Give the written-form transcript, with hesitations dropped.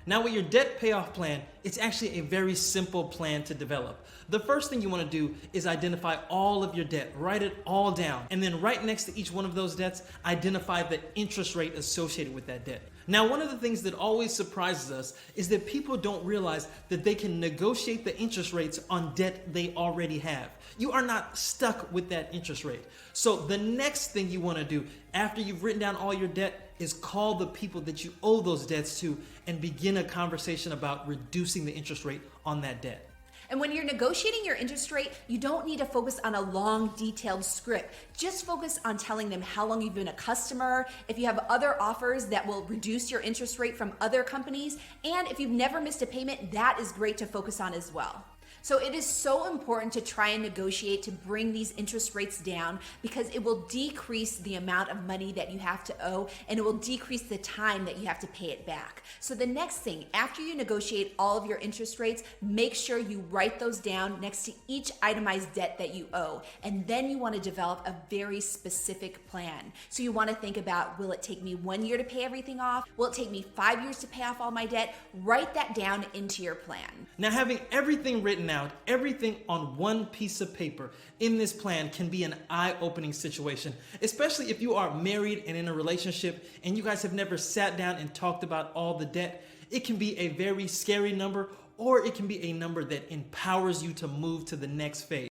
Now with your debt payoff plan, it's actually a very simple plan to develop. The first thing you want to do is identify all of your debt, write it all down, and then right next to each one of those debts, identify the interest rate associated with that debt. Now, one of the things that always surprises us is that people don't realize that they can negotiate the interest rates on debt they already have. You are not stuck with that interest rate. So the next thing you want to do after you've written down all your debt is call the people that you owe those debts to and begin a conversation about reducing the interest rate on that debt. And when you're negotiating your interest rate, you don't need to focus on a long, detailed script. Just focus on telling them how long you've been a customer, if you have other offers that will reduce your interest rate from other companies, and if you've never missed a payment, that is great to focus on as well. So it is so important to try and negotiate to bring these interest rates down because it will decrease the amount of money that you have to owe and it will decrease the time that you have to pay it back. So the next thing, after you negotiate all of your interest rates, make sure you write those down next to each itemized debt that you owe. And then you want to develop a very specific plan. So you want to think about, will it take me 1 year to pay everything off? Will it take me 5 years to pay off all my debt? Write that down into your plan. Now, having everything written out, everything on one piece of paper in this plan can be an eye-opening situation, especially if you are married and in a relationship and you guys have never sat down and talked about all the debt. It can be a very scary number, or it can be a number that empowers you to move to the next phase.